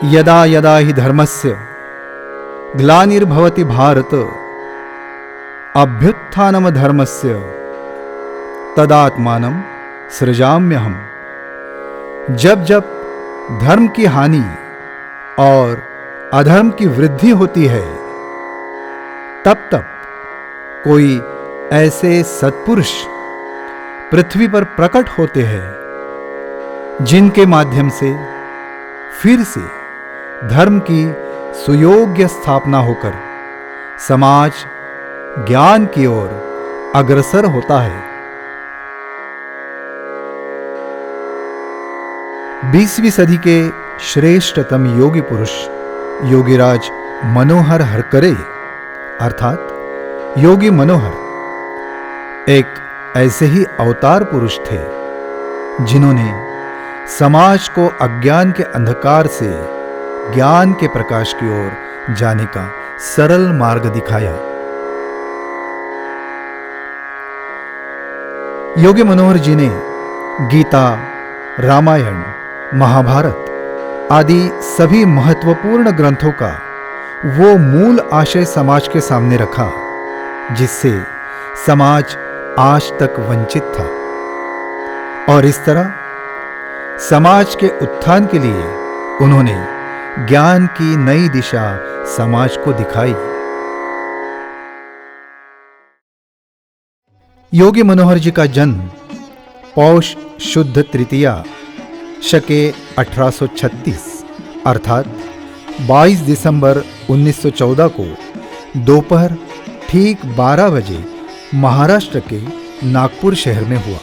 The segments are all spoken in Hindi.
यदा यदा हि धर्मस्य ग्लानिर्भवति भारत अभ्युत्थानम धर्मस्य तदात्मानं सृजाम्यहम्। जब जब धर्म की हानि और अधर्म की वृद्धि होती है, तब तब कोई ऐसे सत्पुरुष पृथ्वी पर प्रकट होते हैं जिनके माध्यम से फिर से धर्म की सुयोग्य स्थापना होकर समाज ज्ञान की ओर अग्रसर होता है। 20वीं सदी के श्रेष्ठतम योगी पुरुष योगीराज मनोहर हरकरे अर्थात योगी मनोहर एक ऐसे ही अवतार पुरुष थे जिन्होंने समाज को अज्ञान के अंधकार से ज्ञान के प्रकाश की ओर जाने का सरल मार्ग दिखाया। योगी मनोहर जी ने गीता, रामायण, महाभारत आदि सभी महत्वपूर्ण ग्रंथों का वो मूल आशय समाज के सामने रखा जिससे समाज आज तक वंचित था, और इस तरह समाज के उत्थान के लिए उन्होंने ज्ञान की नई दिशा समाज को दिखाई। योगी मनोहर जी का जन्म पौष शुद्ध तृतीया शके 1836 अर्थात 22 दिसंबर 1914 को दोपहर ठीक 12 बजे महाराष्ट्र के नागपुर शहर में हुआ।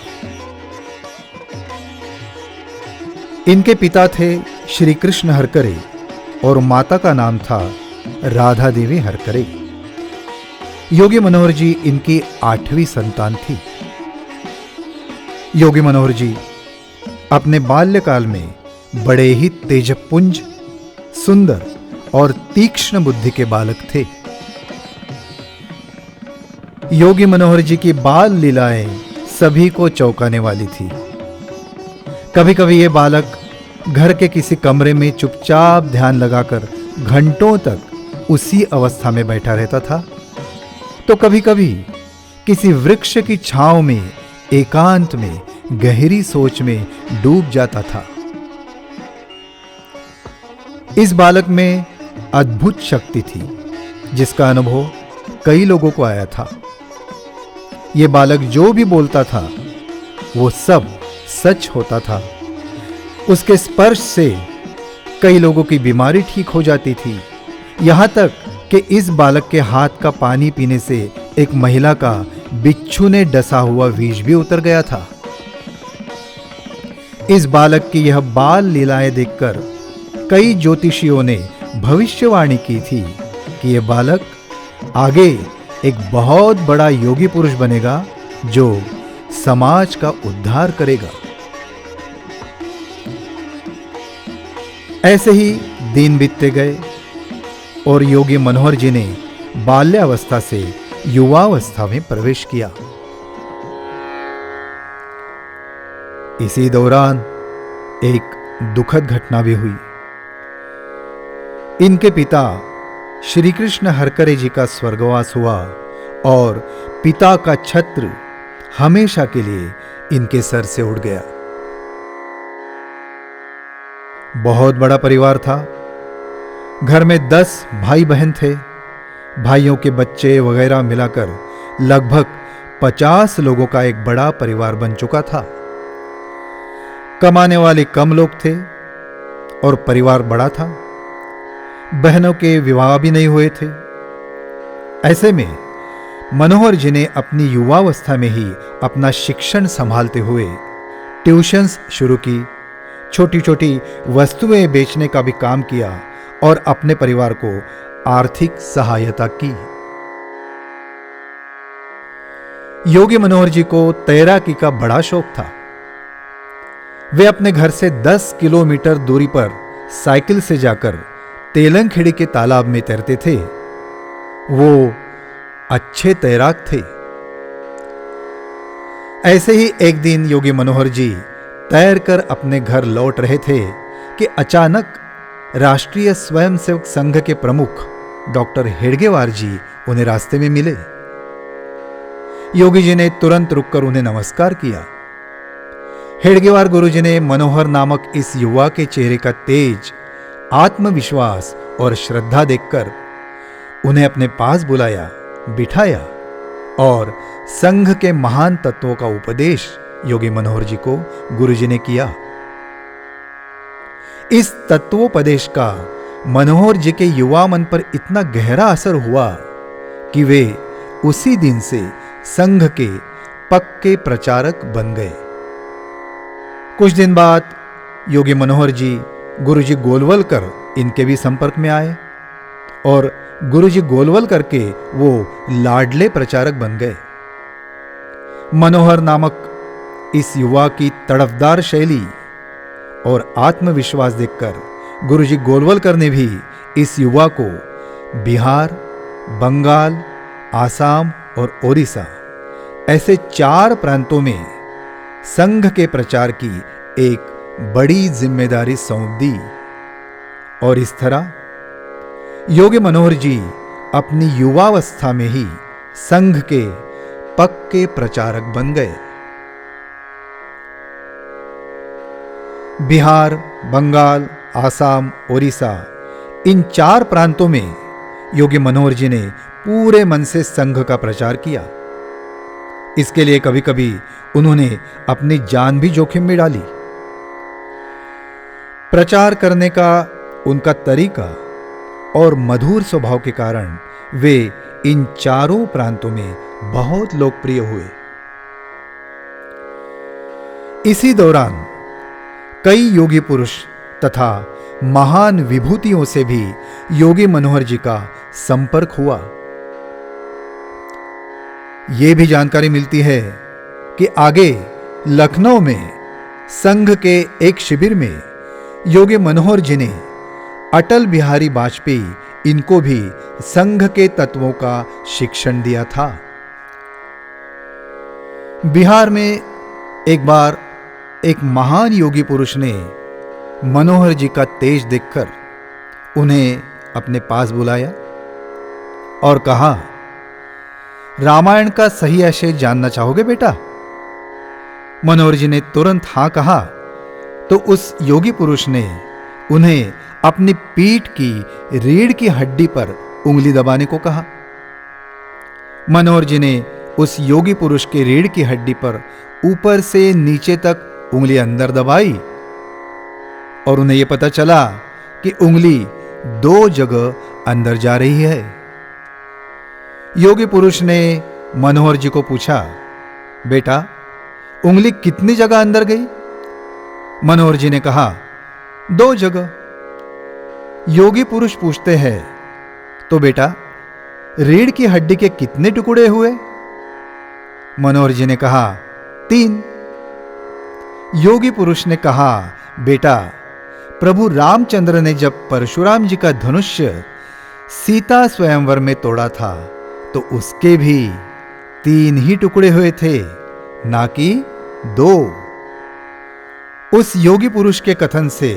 इनके पिता थे श्री कृष्ण हरकरे और माता का नाम था राधा देवी हरकरे। योगी मनोहर जी इनकी 8वीं संतान थी। योगी मनोहर जी अपने बाल्यकाल में बड़े ही तेजपुंज, सुंदर और तीक्ष्ण बुद्धि के बालक थे। योगी मनोहर जी की बाल लीलाएं सभी को चौंकाने वाली थी। कभी कभी ये बालक घर के किसी कमरे में चुपचाप ध्यान लगाकर घंटों तक उसी अवस्था में बैठा रहता था, तो कभी कभी किसी वृक्ष की छांव में एकांत में गहरी सोच में डूब जाता था। इस बालक में अद्भुत शक्ति थी जिसका अनुभव कई लोगों को आया था। यह बालक जो भी बोलता था वो सब सच होता था। उसके स्पर्श से कई लोगों की बीमारी ठीक हो जाती थी, यहां तक कि इस बालक के हाथ का पानी पीने से एक महिला का बिच्छू ने डसा हुआ विष भी उतर गया था। इस बालक की यह बाल लीलाएं देखकर कई ज्योतिषियों ने भविष्यवाणी की थी कि यह बालक आगे एक बहुत बड़ा योगी पुरुष बनेगा जो समाज का उद्धार करेगा। ऐसे ही दिन बीतते गए और योगी मनोहर जी ने बाल्यावस्था से युवावस्था में प्रवेश किया। इसी दौरान एक दुखद घटना भी हुई। इनके पिता श्री कृष्ण हरकरे जी का स्वर्गवास हुआ और पिता का छत्र हमेशा के लिए इनके सर से उड़ गया। बहुत बड़ा परिवार था। घर में 10 भाई बहन थे। भाइयों के बच्चे वगैरह मिलाकर लगभग 50 लोगों का एक बड़ा परिवार बन चुका था। कमाने वाले कम लोग थे और परिवार बड़ा था। बहनों के विवाह भी नहीं हुए थे। ऐसे में मनोहर जी ने अपनी युवावस्था में ही अपना शिक्षण संभालते हुए ट्यूशन्स शुरू की, छोटी छोटी वस्तुएं बेचने का भी काम किया और अपने परिवार को आर्थिक सहायता की। योगी मनोहर जी को तैराकी का बड़ा शौक था। वे अपने घर से 10 किलोमीटर दूरी पर साइकिल से जाकर तेलंगखेड़ी के तालाब में तैरते थे। वो अच्छे तैराक थे। ऐसे ही एक दिन योगी मनोहर जी तैरकर अपने घर लौट रहे थे कि अचानक राष्ट्रीय स्वयंसेवक संघ के प्रमुख डॉक्टर हेडगेवार जी उन्हें रास्ते में मिले। योगी जी ने तुरंत रुककर उन्हें नमस्कार किया। हेडगेवार गुरुजी ने मनोहर नामक इस युवा के चेहरे का तेज, आत्मविश्वास और श्रद्धा देखकर उन्हें अपने पास बुलाया, बिठाया और संघ के महान तत्वों का उपदेश योगी मनोहर जी को गुरुजी ने किया। इस तत्वोपदेश का मनोहर जी के युवा मन पर इतना गहरा असर हुआ कि वे उसी दिन से संघ के पक्के प्रचारक बन गए। कुछ दिन बाद योगी मनोहर जी गुरुजी गोलवलकर इनके भी संपर्क में आए और गुरुजी गोलवलकर के वो लाडले प्रचारक बन गए। मनोहर नामक इस युवा की तड़फदार शैली और आत्मविश्वास देखकर गुरुजी गोलवलकर ने भी इस युवा को बिहार, बंगाल, आसाम और ओडिशा ऐसे 4 प्रांतों में संघ के प्रचार की एक बड़ी जिम्मेदारी सौंप दी और इस तरह योगी मनोहर जी अपनी युवावस्था में ही संघ के पक्के प्रचारक बन गए। बिहार, बंगाल, आसाम, ओडिशा इन 4 प्रांतों में योगी मनोहर जी ने पूरे मन से संघ का प्रचार किया। इसके लिए कभी कभी उन्होंने अपनी जान भी जोखिम में डाली। प्रचार करने का उनका तरीका और मधुर स्वभाव के कारण वे इन 4 प्रांतों में बहुत लोकप्रिय हुए। इसी दौरान कई योगी पुरुष तथा महान विभूतियों से भी योगी मनोहर जी का संपर्क हुआ। यह भी जानकारी मिलती है कि आगे लखनऊ में संघ के एक शिविर में योगी मनोहर जी ने अटल बिहारी वाजपेयी इनको भी संघ के तत्वों का शिक्षण दिया था। बिहार में एक बार एक महान योगी पुरुष ने मनोहर जी का तेज देखकर उन्हें अपने पास बुलाया और कहा, रामायण का सही आशय जानना चाहोगे बेटा? मनोहर जी ने तुरंत हां कहा तो उस योगी पुरुष ने उन्हें अपनी पीठ की रीढ़ की हड्डी पर उंगली दबाने को कहा। मनोहर जी ने उस योगी पुरुष के रीढ़ की हड्डी पर ऊपर से नीचे तक उंगली अंदर दबाई और उन्हें यह पता चला कि उंगली 2 जगह अंदर जा रही है। योगी पुरुष ने मनोहर जी को पूछा, बेटा उंगली कितनी जगह अंदर गई? मनोहर जी ने कहा, 2 जगह। योगी पुरुष पूछते हैं, तो बेटा रीढ़ की हड्डी के कितने टुकड़े हुए? मनोहर जी ने कहा, 3। योगी पुरुष ने कहा, बेटा प्रभु रामचंद्र ने जब परशुराम जी का धनुष्य सीता स्वयंवर में तोड़ा था तो उसके भी 3 ही टुकड़े हुए थे, ना कि 2। उस योगी पुरुष के कथन से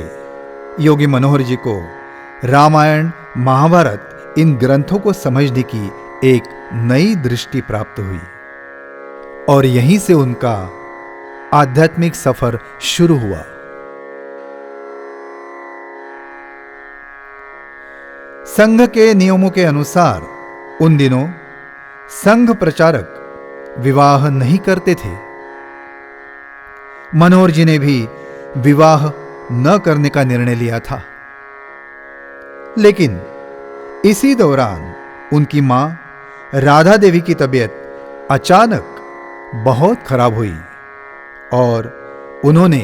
योगी मनोहर जी को रामायण, महाभारत इन ग्रंथों को समझने की एक नई दृष्टि प्राप्त हुई और यहीं से उनका आध्यात्मिक सफर शुरू हुआ। संघ के नियमों के अनुसार उन दिनों संघ प्रचारक विवाह नहीं करते थे। मनोहर जी ने भी विवाह न करने का निर्णय लिया था, लेकिन इसी दौरान उनकी मां राधा देवी की तबीयत अचानक बहुत खराब हुई और उन्होंने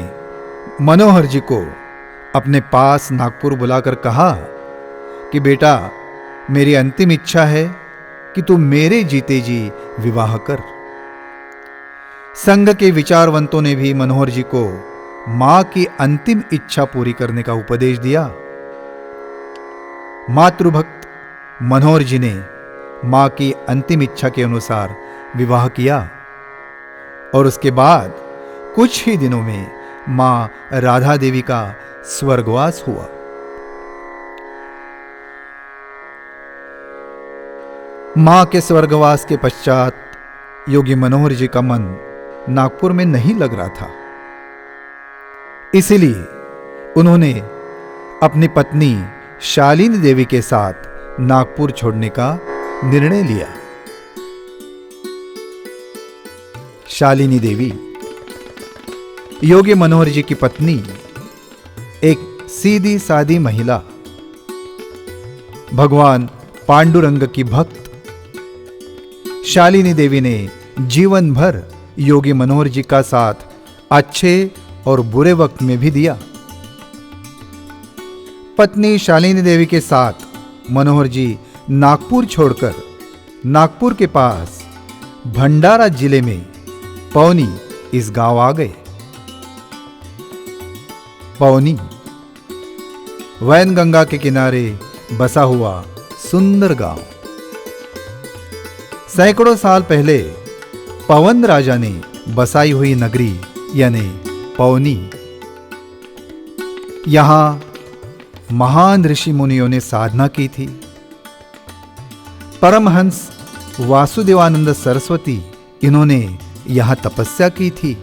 मनोहर जी को अपने पास नागपुर बुलाकर कहा कि बेटा मेरी अंतिम इच्छा है कि तू मेरे जीते जी विवाह कर। संघ के विचारवंतों ने भी मनोहर जी को मां की अंतिम इच्छा पूरी करने का उपदेश दिया। मातृभक्त मनोहर जी ने मां की अंतिम इच्छा के अनुसार विवाह किया और उसके बाद कुछ ही दिनों में मां राधा देवी का स्वर्गवास हुआ। मां के स्वर्गवास के पश्चात योगी मनोहर जी का मन नागपुर में नहीं लग रहा था। इसीलिए उन्होंने अपनी पत्नी शालिनी देवी के साथ नागपुर छोड़ने का निर्णय लिया। शालिनी देवी योगी मनोहर जी की पत्नी, एक सीधी सादी महिला, भगवान पांडुरंग की भक्त। शालिनी देवी ने जीवन भर योगी मनोहर जी का साथ अच्छे और बुरे वक्त में भी दिया। पत्नी शालिनी देवी के साथ मनोहर जी नागपुर छोड़कर नागपुर के पास भंडारा जिले में पौनी इस गांव आ गए। पौनी वैनगंगा के किनारे बसा हुआ सुंदर गांव। सैकड़ों साल पहले पवन राजा ने बसाई हुई नगरी यानी पौनी। यहां महान ऋषि मुनियों ने साधना की थी। परमहंस वासुदेवानंद सरस्वती इन्होंने यहां तपस्या की थी।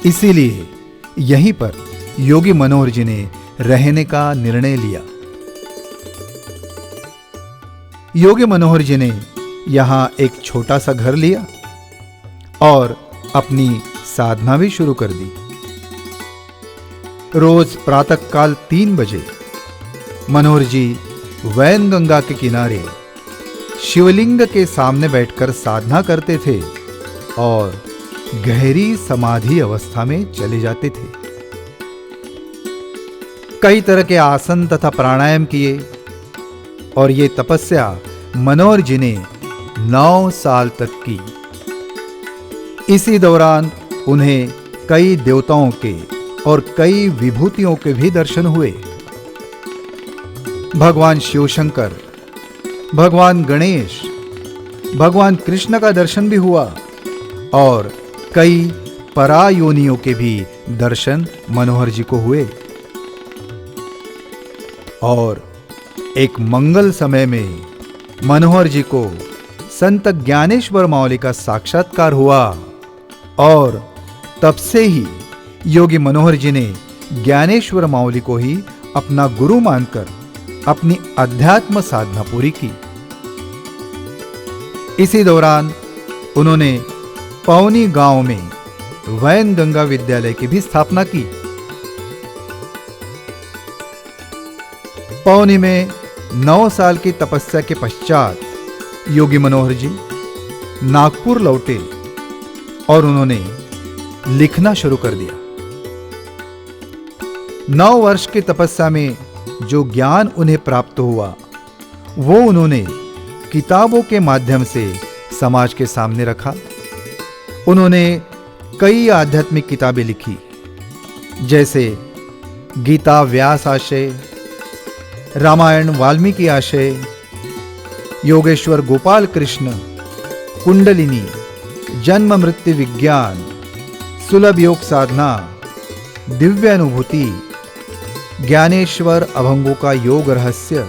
इसीलिए यहीं पर योगी मनोहर जी ने रहने का निर्णय लिया। योगी मनोहर जी ने यहां एक छोटा सा घर लिया और अपनी साधना भी शुरू कर दी। रोज प्रातःकाल 3 बजे मनोहर जी वैनगंगा के किनारे शिवलिंग के सामने बैठकर साधना करते थे और गहरी समाधि अवस्था में चले जाते थे। कई तरह के आसन तथा प्राणायाम किए और ये तपस्या मनोहर जी ने 9 साल तक की। इसी दौरान उन्हें कई देवताओं के और कई विभूतियों के भी दर्शन हुए। भगवान शिव शंकर, भगवान गणेश, भगवान कृष्ण का दर्शन भी हुआ और कई परायोनियों के भी दर्शन मनोहर जी को हुए। और एक मंगल समय में मनोहर जी को संत ज्ञानेश्वर मावली का साक्षात्कार हुआ और तब से ही योगी मनोहर जी ने ज्ञानेश्वर मावली को ही अपना गुरु मानकर अपनी अध्यात्म साधना पूरी की। इसी दौरान उन्होंने पौनी गांव में वैनगंगा विद्यालय की भी स्थापना की। पौनी में 9 साल की तपस्या के पश्चात योगी मनोहर जी नागपुर लौटे और उन्होंने लिखना शुरू कर दिया। 9 वर्ष की तपस्या में जो ज्ञान उन्हें प्राप्त हुआ वो उन्होंने किताबों के माध्यम से समाज के सामने रखा। उन्होंने कई आध्यात्मिक किताबें लिखी, जैसे गीता व्यास आशय, रामायण वाल्मीकि आशय, योगेश्वर गोपाल कृष्ण, कुंडलिनी, जन्म मृत्यु विज्ञान, सुलभ योग साधना, दिव्य अनुभूति, ज्ञानेश्वर अभंगों का योग रहस्य,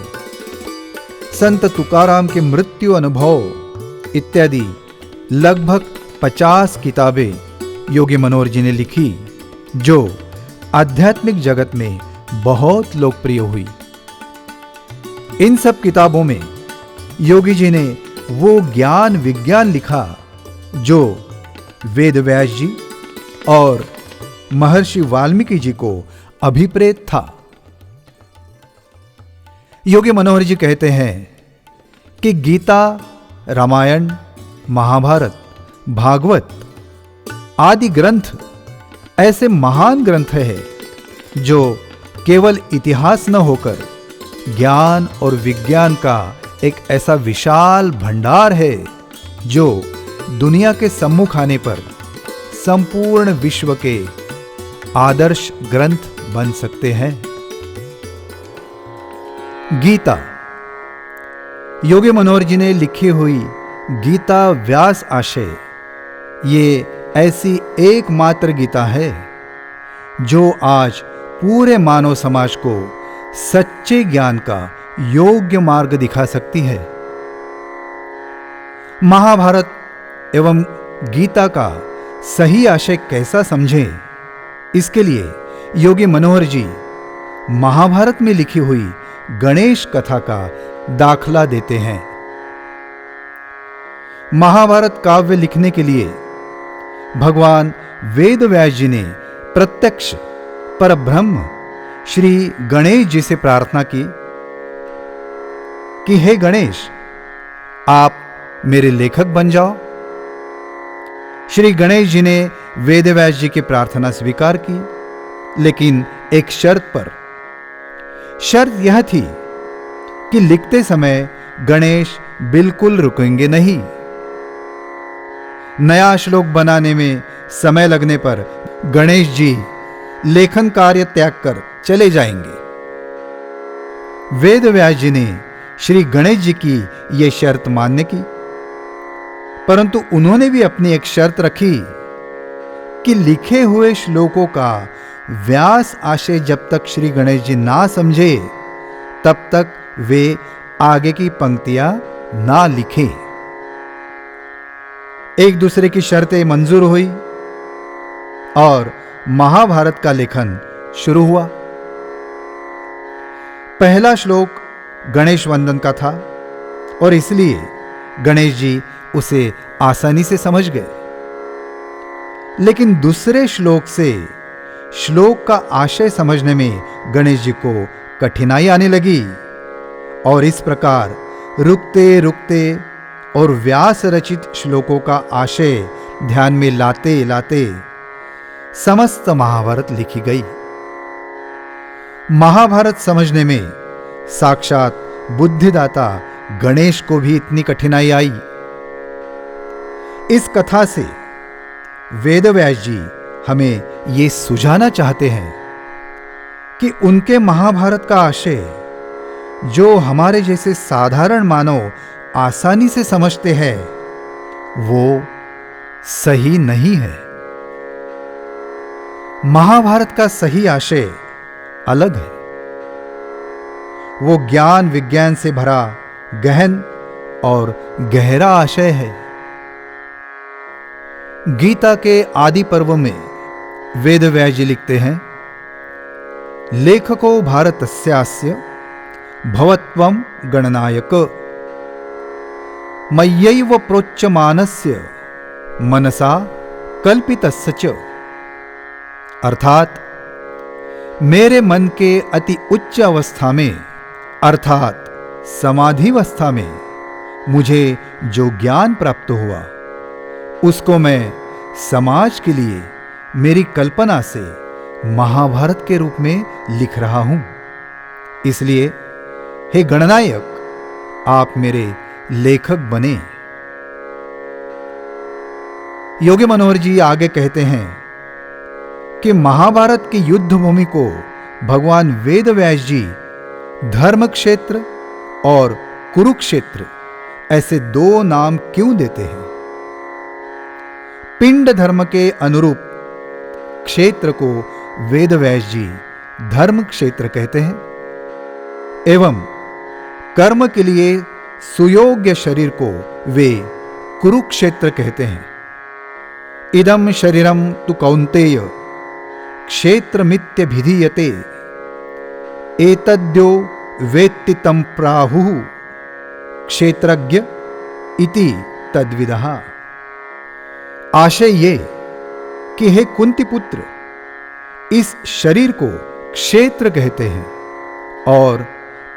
संत तुकाराम के मृत्यु अनुभव इत्यादि लगभग 50 किताबें योगी मनोहर जी ने लिखी, जो आध्यात्मिक जगत में बहुत लोकप्रिय हुई। इन सब किताबों में योगी जी ने वो ज्ञान विज्ञान लिखा जो वेद व्यास जी और महर्षि वाल्मीकि जी को अभिप्रेत था। योगी मनोहर जी कहते हैं कि गीता, रामायण, महाभारत, भागवत आदि ग्रंथ ऐसे महान ग्रंथ हैं जो केवल इतिहास न होकर ज्ञान और विज्ञान का एक ऐसा विशाल भंडार है जो दुनिया के सम्मुख आने पर संपूर्ण विश्व के आदर्श ग्रंथ बन सकते हैं। गीता, योगी मनोहर जी ने लिखी हुई गीता व्यास आशय, ये ऐसी एकमात्र गीता है जो आज पूरे मानव समाज को सच्चे ज्ञान का योग्य मार्ग दिखा सकती है। महाभारत एवं गीता का सही आशय कैसा समझें, इसके लिए योगी मनोहर जी महाभारत में लिखी हुई गणेश कथा का दाखला देते हैं। महाभारत काव्य लिखने के लिए भगवान वेद व्यास जी ने प्रत्यक्ष परब्रह्म श्री गणेश जी से प्रार्थना की कि हे गणेश, आप मेरे लेखक बन जाओ। श्री गणेश जी ने वेद व्यास जी की प्रार्थना स्वीकार की, लेकिन एक शर्त पर। शर्त यह थी कि लिखते समय गणेश बिल्कुल रुकेंगे नहीं। नया श्लोक बनाने में समय लगने पर गणेश जी लेखन कार्य त्याग कर चले जाएंगे। वेद व्यास जी ने श्री गणेश जी की यह शर्त मान्य की, परंतु उन्होंने भी अपनी एक शर्त रखी कि लिखे हुए श्लोकों का व्यास आशय जब तक श्री गणेश जी ना समझे, तब तक वे आगे की पंक्तियां ना लिखें। एक दूसरे की शर्तें मंजूर हुई और महाभारत का लेखन शुरू हुआ। पहला श्लोक गणेश वंदन का था और इसलिए गणेश जी उसे आसानी से समझ गए। लेकिन दूसरे श्लोक से श्लोक का आशय समझने में गणेश जी को कठिनाई आने लगी और इस प्रकार रुकते रुकते और व्यास रचित श्लोकों का आशय ध्यान में लाते लाते समस्त महाभारत लिखी गई। महाभारत समझने में साक्षात बुद्धिदाता गणेश को भी इतनी कठिनाई आई। इस कथा से वेद व्यास जी हमें ये सुझाना चाहते हैं कि उनके महाभारत का आशय, जो हमारे जैसे साधारण मानव आसानी से समझते हैं, वो सही नहीं है। महाभारत का सही आशय अलग है। वो ज्ञान विज्ञान से भरा गहन और गहरा आशय है। गीता के आदि पर्व में वेद व्यास जी लिखते हैं, लेखको भारतस्यास्य भवत्वं गणनायक मय्यैव प्रोच्यमानस्य मनसा कल्पितस्य च। अर्थात मेरे मन के अति उच्च अवस्था में, अर्थात समाधिवस्था में मुझे जो ज्ञान प्राप्त हुआ, उसको मैं समाज के लिए मेरी कल्पना से महाभारत के रूप में लिख रहा हूं। इसलिए हे गणनायक, आप मेरे लेखक बने। योगी मनोहर जी आगे कहते हैं कि महाभारत की युद्ध भूमि को भगवान वेद व्यास जी धर्म क्षेत्र और कुरुक्षेत्र ऐसे दो नाम क्यों देते हैं? पिंड धर्म के अनुरूप क्षेत्र को वेद व्यास जी धर्म क्षेत्र कहते हैं एवं कर्म के लिए सुयोग्य शरीर को वे कुरुक्षेत्र कहते हैं। इदम शरीरम तु कौन्तेय क्षेत्रमित्यभिधीयते एतद्यो वेत्ति तं प्राहुः क्षेत्रज्ञ इति तद्विदः। आशय ये कि हे कुंती पुत्र, इस शरीर को क्षेत्र कहते हैं और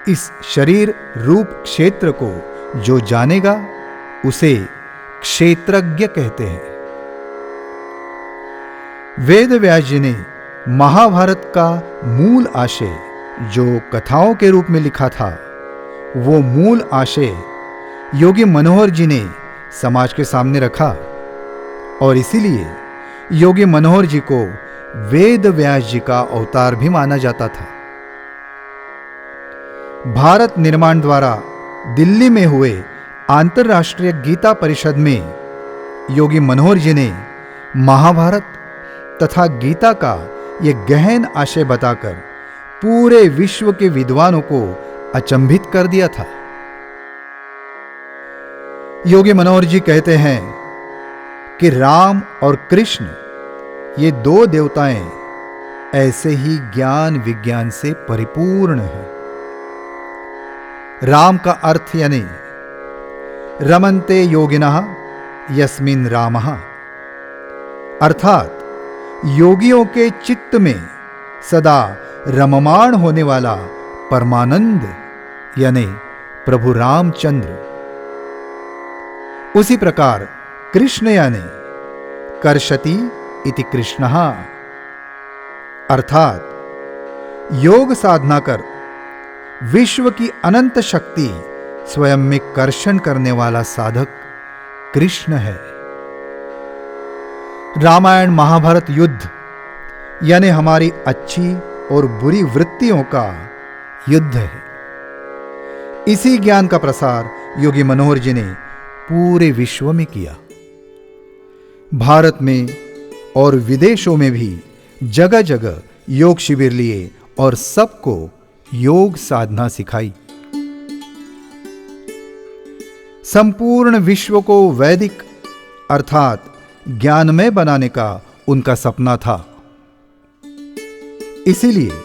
इस शरीर रूप क्षेत्र को जो जानेगा उसे क्षेत्रज्ञ कहते हैं। वेद व्यास जी ने महाभारत का मूल आशय जो कथाओं के रूप में लिखा था, वो मूल आशय योगी मनोहर जी ने समाज के सामने रखा और इसीलिए योगी मनोहर जी को वेद व्यास जी का अवतार भी माना जाता था। भारत निर्माण द्वारा दिल्ली में हुए अंतर्राष्ट्रीय गीता परिषद में योगी मनोहर जी ने महाभारत तथा गीता का यह गहन आशय बताकर पूरे विश्व के विद्वानों को अचंभित कर दिया था। योगी मनोहर जी कहते हैं कि राम और कृष्ण ये दो देवताएं ऐसे ही ज्ञान विज्ञान से परिपूर्ण हैं। राम का अर्थ यानी रमन्ते योगिनः यस्मिन् रामः, अर्थात योगियों के चित्त में सदा रममाण होने वाला परमानंद यानी प्रभु रामचंद्र। उसी प्रकार कृष्ण यानी कर्षति इति कृष्णः, अर्थात योग साधना कर विश्व की अनंत शक्ति स्वयं में कर्षण करने वाला साधक कृष्ण है। रामायण महाभारत युद्ध यानी हमारी अच्छी और बुरी वृत्तियों का युद्ध है। इसी ज्ञान का प्रसार योगी मनोहर जी ने पूरे विश्व में किया। भारत में और विदेशों में भी जगह जगह योग शिविर लिए और सबको योग साधना सिखाई। संपूर्ण विश्व को वैदिक अर्थात ज्ञानमय बनाने का उनका सपना था। इसीलिए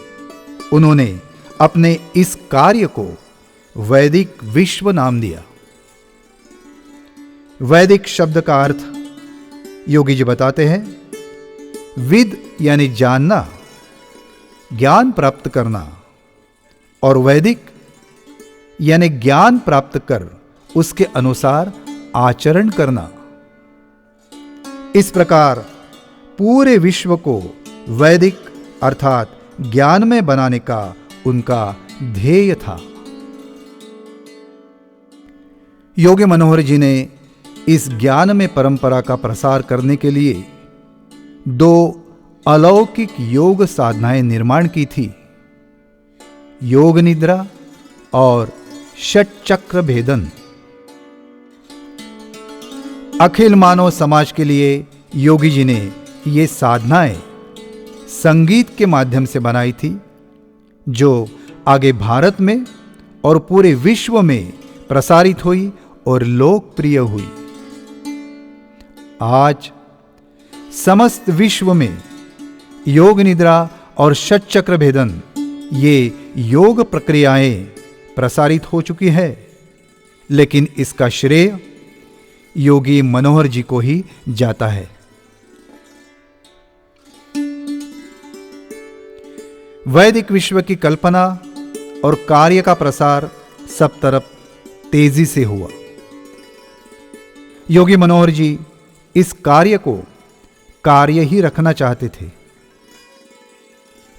उन्होंने अपने इस कार्य को वैदिक विश्व नाम दिया। वैदिक शब्द का अर्थ योगी जी बताते हैं, विद यानी जानना, ज्ञान प्राप्त करना, और वैदिक यानी ज्ञान प्राप्त कर उसके अनुसार आचरण करना। इस प्रकार पूरे विश्व को वैदिक अर्थात ज्ञानमय बनाने का उनका ध्येय था। योगी मनोहर जी ने इस ज्ञानमय परंपरा का प्रसार करने के लिए दो अलौकिक योग साधनाएं निर्माण की थी, योग निद्रा और षटचक्र भेदन। अखिल मानव समाज के लिए योगी जी ने ये साधनाएं संगीत के माध्यम से बनाई थी, जो आगे भारत में और पूरे विश्व में प्रसारित हुई और लोकप्रिय हुई। आज समस्त विश्व में योग निद्रा और षटचक्र भेदन ये योग प्रक्रियाएं प्रसारित हो चुकी है, लेकिन इसका श्रेय योगी मनोहर जी को ही जाता है। वैदिक विश्व की कल्पना और कार्य का प्रसार सब तरफ तेजी से हुआ। योगी मनोहर जी इस कार्य को कार्य ही रखना चाहते थे।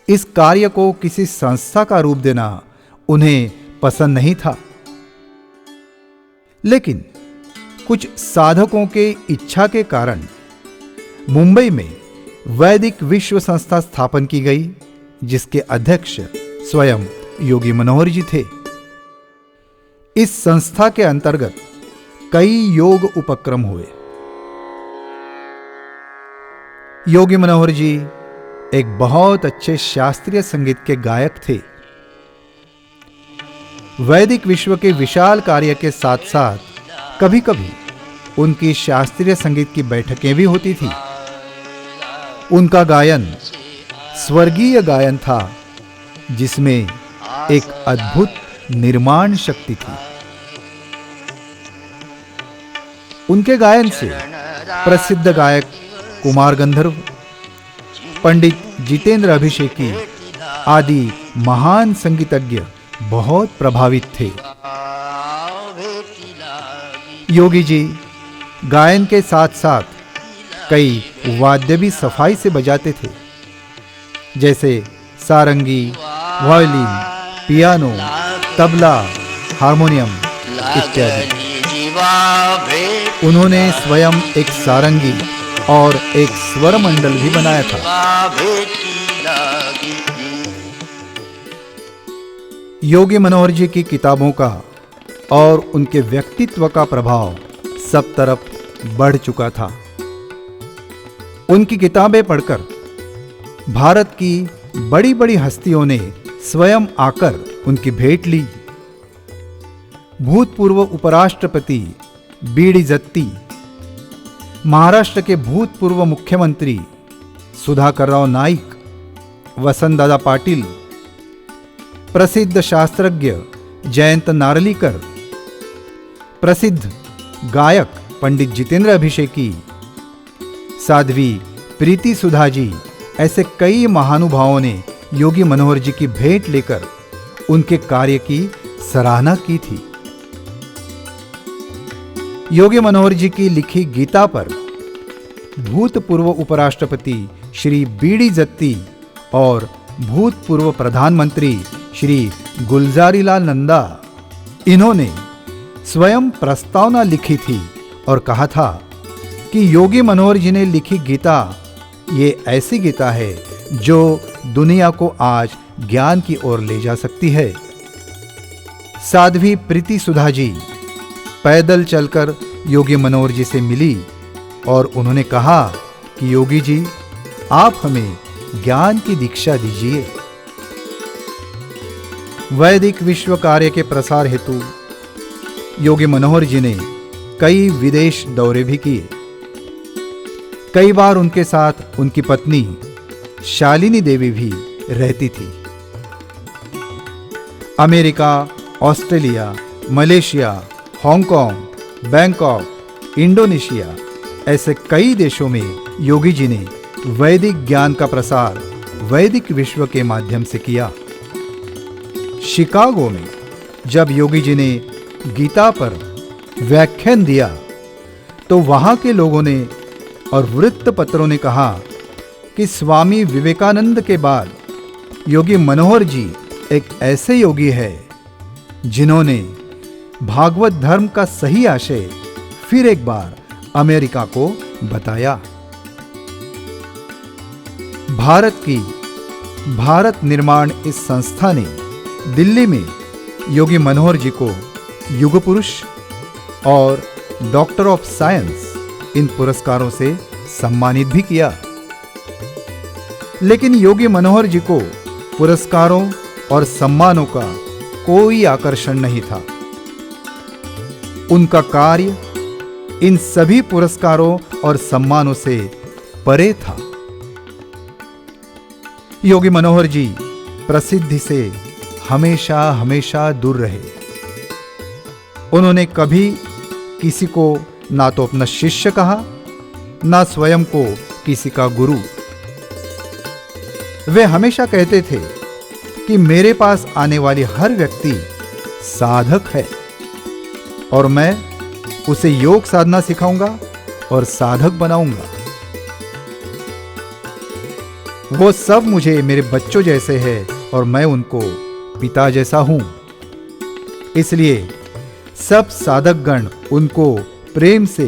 इस कार्य को किसी संस्था का रूप देना उन्हें पसंद नहीं था, लेकिन कुछ साधकों के इच्छा के कारण मुंबई में वैदिक विश्व संस्था स्थापन की गई, जिसके अध्यक्ष स्वयं योगी मनोहर जी थे। इस संस्था के अंतर्गत कई योग उपक्रम हुए। योगी मनोहर जी एक बहुत अच्छे शास्त्रीय संगीत के गायक थे। वैदिक विश्व के विशाल कार्य के साथ साथ कभी कभी उनकी शास्त्रीय संगीत की बैठकें भी होती थी। उनका गायन स्वर्गीय गायन था, जिसमें एक अद्भुत निर्माण शक्ति थी। उनके गायन से प्रसिद्ध गायक कुमार गंधर्व, पंडित जितेंद्र अभिषेकी आदि महान संगीतज्ञ बहुत प्रभावित थे। योगी जी गायन के साथ साथ कई वाद्य भी सफाई से बजाते थे, जैसे सारंगी, वायलिन, पियानो, तबला, हारमोनियम इत्यादि। उन्होंने स्वयं एक सारंगी और एक स्वर मंडल भी बनाया था। योगी मनोहर जी की किताबों का और उनके व्यक्तित्व का प्रभाव सब तरफ बढ़ चुका था। उनकी किताबें पढ़कर भारत की बड़ी बड़ी हस्तियों ने स्वयं आकर उनकी भेंट ली। भूतपूर्व उपराष्ट्रपति बीडी जत्ती, महाराष्ट्र के भूतपूर्व मुख्यमंत्री सुधाकरराव नाईक, वसंतदादा पाटील, प्रसिद्ध शास्त्रज्ञ जयंत नारलीकर, प्रसिद्ध गायक पंडित जितेंद्र अभिषेकी, साध्वी प्रीति सुधा जी, ऐसे कई महानुभावों ने योगी मनोहर जी की भेंट लेकर उनके कार्य की सराहना की थी। योगी मनोहर जी की लिखी गीता पर भूतपूर्व उपराष्ट्रपति श्री बीडी जत्ती और भूतपूर्व प्रधानमंत्री श्री गुलजारीलाल नंदा, इन्होंने स्वयं प्रस्तावना लिखी थी और कहा था कि योगी मनोहर जी ने लिखी गीता ये ऐसी गीता है जो दुनिया को आज ज्ञान की ओर ले जा सकती है। साध्वी प्रीति सुधा जी पैदल चलकर योगी मनोहर जी से मिली और उन्होंने कहा कि योगी जी, आप हमें ज्ञान की दीक्षा दीजिए। वैदिक विश्व कार्य के प्रसार हेतु योगी मनोहर जी ने कई विदेश दौरे भी किए। कई बार उनके साथ उनकी पत्नी शालिनी देवी भी रहती थी। America, Australia, Malaysia, Hong Kong, Bangkok, Indonesia ऐसे कई देशों में योगी जी ने वैदिक ज्ञान का प्रसार वैदिक विश्व के माध्यम से किया। शिकागो में जब योगी जी ने गीता पर व्याख्यान दिया तो वहां के लोगों ने और वृत्तपत्रों ने कहा कि स्वामी विवेकानंद के बाद योगी मनोहर जी एक ऐसे योगी है जिन्होंने भागवत धर्म का सही आशय फिर एक बार अमेरिका को बताया। भारत निर्माण इस संस्था ने दिल्ली में योगी मनोहर जी को युग पुरुष और डॉक्टर ऑफ साइंस इन पुरस्कारों से सम्मानित भी किया। लेकिन योगी मनोहर जी को पुरस्कारों और सम्मानों का कोई आकर्षण नहीं था। उनका कार्य इन सभी पुरस्कारों और सम्मानों से परे था। योगी मनोहर जी प्रसिद्धि से हमेशा हमेशा दूर रहे। उन्होंने कभी किसी को ना तो अपना शिष्य कहा, ना स्वयं को किसी का गुरु। वे हमेशा कहते थे कि मेरे पास आने वाली हर व्यक्ति साधक है और मैं उसे योग साधना सिखाऊंगा और साधक बनाऊंगा। वो सब मुझे मेरे बच्चों जैसे हैं और मैं उनको पिता जैसा हूं। इसलिए सब साधकगण उनको प्रेम से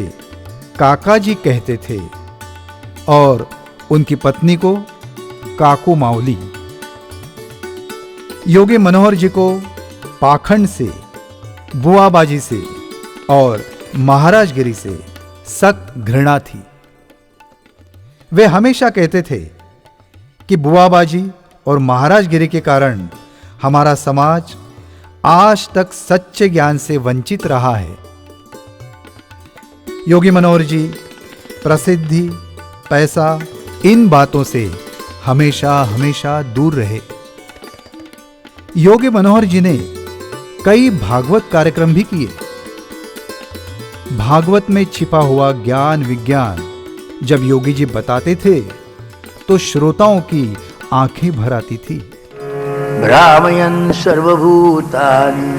काका जी कहते थे और उनकी पत्नी को काकू मावली। योगी मनोहर जी को पाखंड से, बुआबाजी से और महाराजगिरी से सख्त घृणा थी। वे हमेशा कहते थे कि बुआबाजी और महाराजगिरी के कारण हमारा समाज आज तक सच्चे ज्ञान से वंचित रहा है। योगी मनोहर जी प्रसिद्धि, पैसा, इन बातों से हमेशा हमेशा दूर रहे। योगी मनोहर जी ने कई भागवत कार्यक्रम भी किए। भागवत में छिपा हुआ ज्ञान विज्ञान जब योगी जी बताते थे तो श्रोताओं की आंखें भर आती थी। भ्रामयन् सर्वभूतानि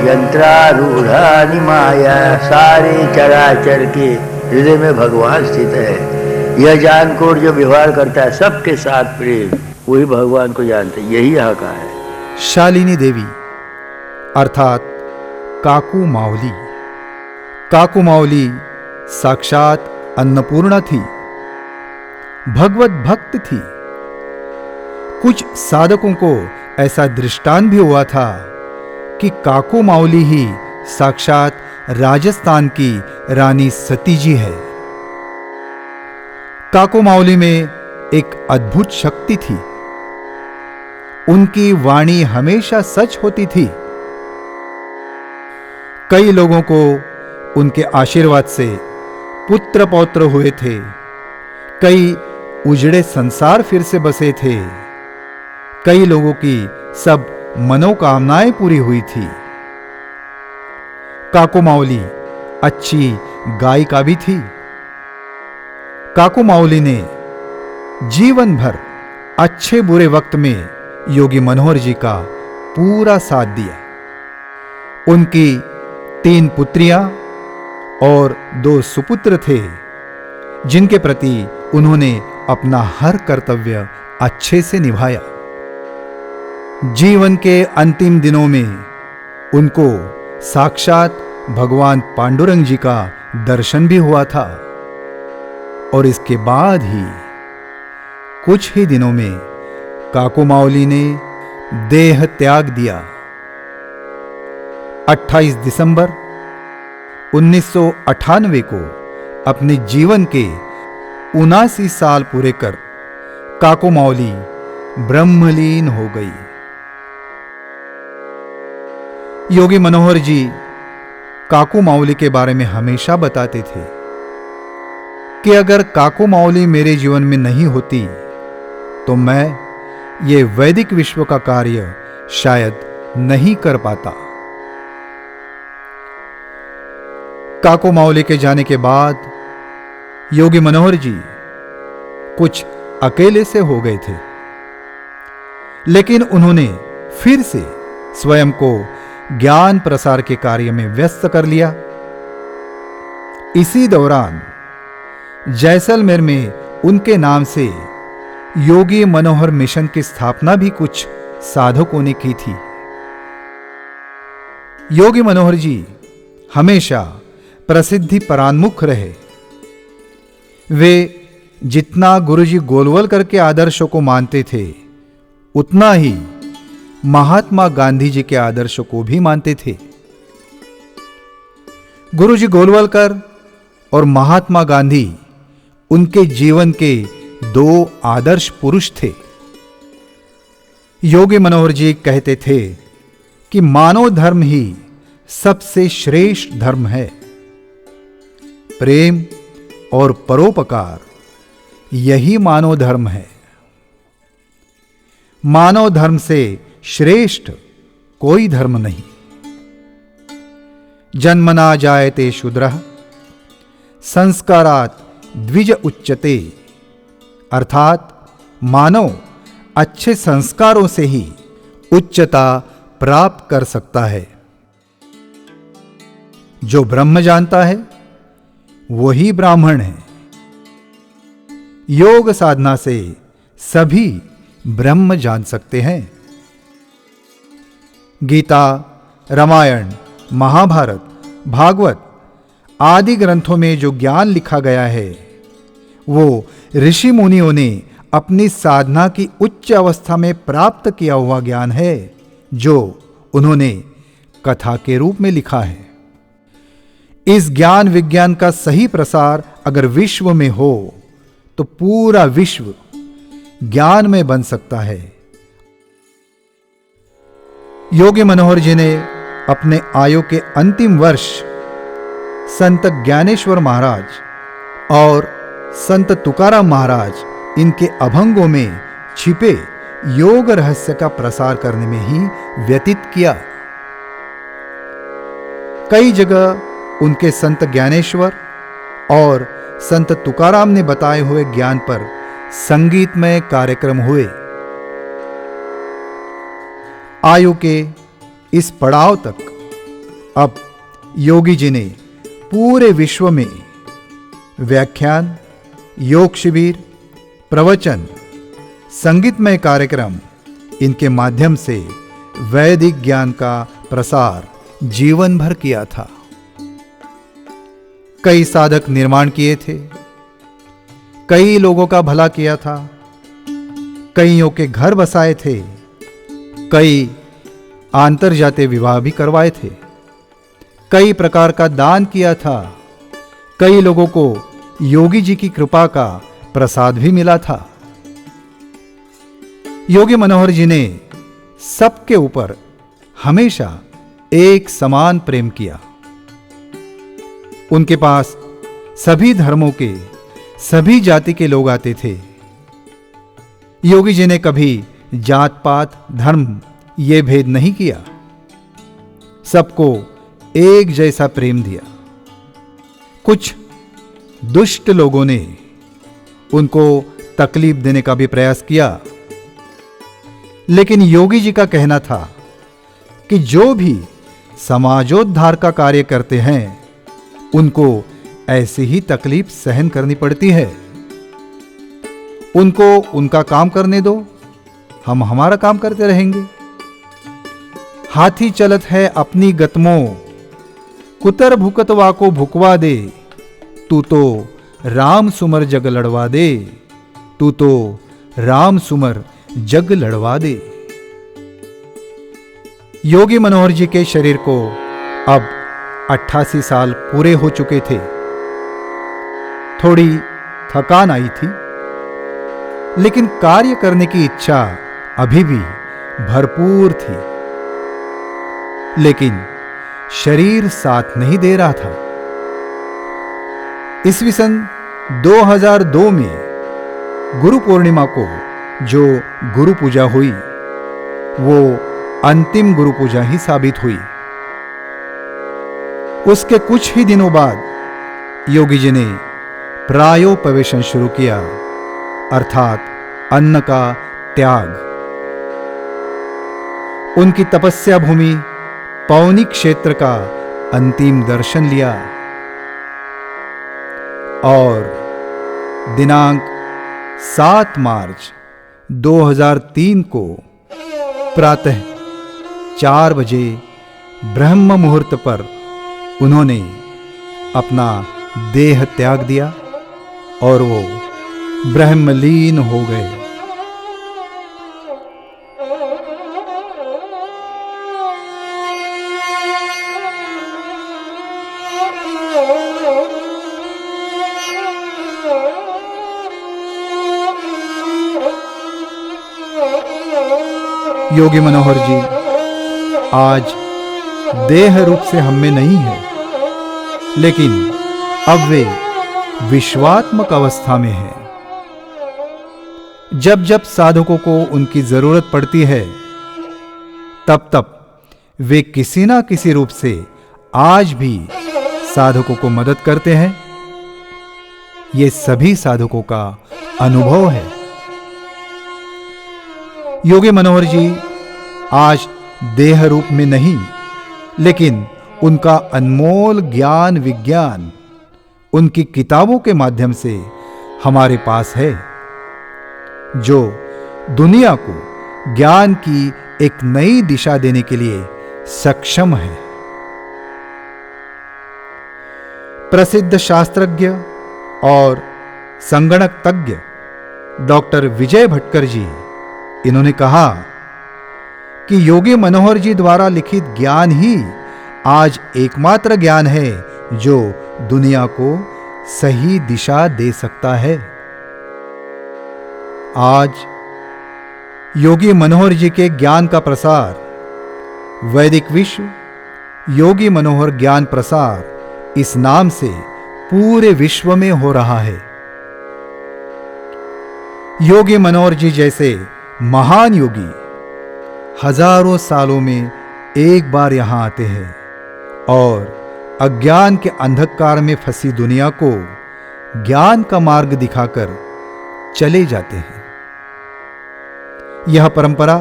यंत्रारूढ़ानि माया, सारे चराचर के हृदय में भगवान स्थित है। यह जानकर जो व्यवहार करता है सबके साथ प्रेम, वही भगवान को जानते, यही यहाँ का है। शालिनी देवी अर्थात काकू मावली। काकू मावली साक्षात अन्नपूर्णा थी, भगवत भक्त थी। कुछ साधकों को ऐसा दृष्टांत भी हुआ था कि काकू मावली ही साक्षात राजस्थान की रानी सती जी है। काकू मावली में एक अद्भुत शक्ति थी। उनकी वाणी हमेशा सच होती थी। कई लोगों को उनके आशीर्वाद से पुत्र पौत्र हुए थे। कई उजड़े संसार फिर से बसे थे। कई लोगों की सब मनोकामनाएं पूरी हुई थी। काको माउली अच्छी गायिका भी थी। काको माउली ने जीवन भर अच्छे बुरे वक्त में योगी मनोहर जी का पूरा साथ दिया। उनकी 3 पुत्रियां और 2 सुपुत्र थे, जिनके प्रति उन्होंने अपना हर कर्तव्य अच्छे से निभाया। जीवन के अंतिम दिनों में उनको साक्षात भगवान पांडुरंग जी का दर्शन भी हुआ था। और इसके बाद ही कुछ ही दिनों में काको माउली ने देह त्याग दिया। 28 दिसंबर 1998 को अपने जीवन के 79 साल पूरे कर काको माउली ब्रह्मलीन हो गई। योगी मनोहर जी काको माउली के बारे में हमेशा बताते थे कि अगर काको माउली मेरे जीवन में नहीं होती तो मैं ये वैदिक विश्व का कार्य शायद नहीं कर पाता। काको माउली के जाने के बाद योगी मनोहर जी कुछ अकेले से हो गए थे, लेकिन उन्होंने फिर से स्वयं को ज्ञान प्रसार के कार्य में व्यस्त कर लिया। इसी दौरान जैसलमेर में उनके नाम से योगी मनोहर मिशन की स्थापना भी कुछ साधकों ने की थी। योगी मनोहर जी हमेशा प्रसिद्धि परान्मुख रहे। वे जितना गुरुजी गोलवलकर के आदर्शों को मानते थे, उतना ही महात्मा गांधी जी के आदर्शों को भी मानते थे। गुरुजी गोलवलकर और महात्मा गांधी उनके जीवन के 2 आदर्श पुरुष थे। योगी मनोहर जी कहते थे कि मानव धर्म ही सबसे श्रेष्ठ धर्म है। प्रेम और परोपकार यही मानव धर्म है। मानव धर्म से श्रेष्ठ कोई धर्म नहीं। जन्मना जायते शूद्रः संस्कारात् द्विज उच्यते, अर्थात मानव अच्छे संस्कारों से ही उच्चता प्राप्त कर सकता है। जो ब्रह्म जानता है वही ब्राह्मण है। योग साधना से सभी ब्रह्म जान सकते हैं। गीता, रामायण, महाभारत, भागवत आदि ग्रंथों में जो ज्ञान लिखा गया है, वो ऋषि मुनियों ने अपनी साधना की उच्च अवस्था में प्राप्त किया हुआ ज्ञान है, जो उन्होंने कथा के रूप में लिखा है। इस ज्ञान विज्ञान का सही प्रसार अगर विश्व में हो तो पूरा विश्व ज्ञान में बन सकता है। योगी मनोहर जी ने अपने आयु के अंतिम वर्ष संत ज्ञानेश्वर महाराज और संत तुकाराम महाराज इनके अभंगों में छिपे योग रहस्य का प्रसार करने में ही व्यतीत किया। कई जगह उनके संत ज्ञानेश्वर और संत तुकाराम ने बताए हुए ज्ञान पर संगीतमय कार्यक्रम हुए। आयु के इस पड़ाव तक अब योगी जी ने पूरे विश्व में व्याख्यान, योग शिविर, प्रवचन, संगीतमय कार्यक्रम इनके माध्यम से वैदिक ज्ञान का प्रसार जीवन भर किया था। कई साधक निर्माण किए थे, कई लोगों का भला किया था, कईयों के घर बसाए थे, कई आंतरजातीय विवाह भी करवाए थे, कई प्रकार का दान किया था, कई लोगों को योगी जी की कृपा का प्रसाद भी मिला था। योगी मनोहर जी ने सबके ऊपर हमेशा एक समान प्रेम किया। उनके पास सभी धर्मों के, सभी जाति के लोग आते थे। योगी जी ने कभी जात पात, धर्म ये भेद नहीं किया, सबको एक जैसा प्रेम दिया। कुछ दुष्ट लोगों ने उनको तकलीफ देने का भी प्रयास किया, लेकिन योगी जी का कहना था कि जो भी समाजोद्धार का कार्य करते हैं उनको ऐसी ही तकलीफ सहन करनी पड़ती है। उनको उनका काम करने दो, हम हमारा काम करते रहेंगे। हाथी चलत है अपनी गतमो, कुतर भुकतवा को भुकवा दे, तू तो राम सुमर जग लड़वा दे, तू तो राम सुमर जग लड़वा दे। योगी मनोहर जी के शरीर को अब 88 साल पूरे हो चुके थे। थोड़ी थकान आई थी, लेकिन कार्य करने की इच्छा अभी भी भरपूर थी। लेकिन शरीर साथ नहीं दे रहा था। ईस्वी सन 2002 में गुरु पूर्णिमा को जो गुरु पूजा हुई वो अंतिम गुरु पूजा ही साबित हुई। उसके कुछ ही दिनों बाद योगी जी ने प्रायोपवेशन शुरू किया, अर्थात अन्न का त्याग। उनकी तपस्या भूमि पौनी क्षेत्र का अंतिम दर्शन लिया और दिनांक 7 मार्च 2003 को प्रातः 4 बजे ब्रह्म मुहूर्त पर उन्होंने अपना देह त्याग दिया और वो ब्रह्मलीन हो गए। योगी मनोहर जी आज देह रूप से हम में नहीं है, लेकिन अब वे विश्वात्मक अवस्था में है। जब जब साधकों को उनकी जरूरत पड़ती है तब तब वे किसी ना किसी रूप से आज भी साधकों को मदद करते हैं। ये सभी साधकों का अनुभव है। योगी मनोहर जी आज देह रूप में नहीं, लेकिन उनका अनमोल ज्ञान विज्ञान उनकी किताबों के माध्यम से हमारे पास है, जो दुनिया को ज्ञान की एक नई दिशा देने के लिए सक्षम है। प्रसिद्ध शास्त्रज्ञ और संगणक तज्ञ डॉक्टर विजय भटकर जी, इन्होंने कहा कि योगी मनोहर जी द्वारा लिखित ज्ञान ही आज एकमात्र ज्ञान है जो दुनिया को सही दिशा दे सकता है। आज योगी मनोहर जी के ज्ञान का प्रसार वैदिक विश्व योगी मनोहर ज्ञान प्रसार इस नाम से पूरे विश्व में हो रहा है। योगी मनोहर जी जैसे महान योगी हजारों सालों में एक बार यहां आते हैं और अज्ञान के अंधकार में फंसी दुनिया को ज्ञान का मार्ग दिखाकर चले जाते हैं। यह परंपरा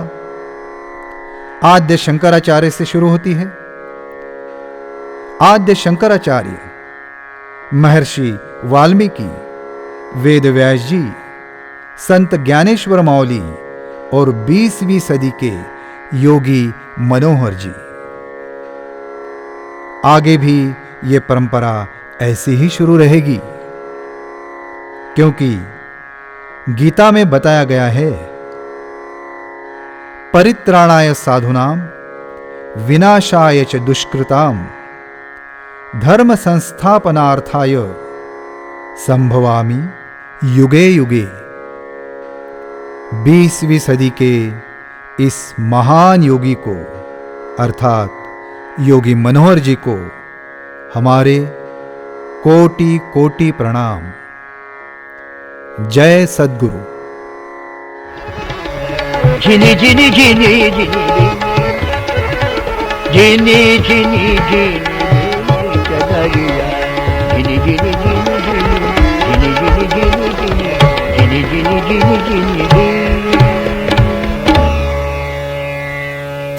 आद्य शंकराचार्य से शुरू होती है। आद्य शंकराचार्य, महर्षि वाल्मीकि, वेद व्यास जी, संत ज्ञानेश्वर माउली और 20वीं सदी के योगी मनोहर जी। आगे भी ये परंपरा ऐसी ही शुरू रहेगी, क्योंकि गीता में बताया गया है, परित्राणाय साधूनाम विनाशाय च दुष्कृताम धर्म संस्थापनार्थाय संभवामि युगे युगे। 20वीं सदी के इस महान योगी को अर्थात योगी मनोहर जी को हमारे कोटि कोटि प्रणाम। जय सद्गुरु। झिनी झिनी झिनी झिनी झिनी झिनी झिनी झिनी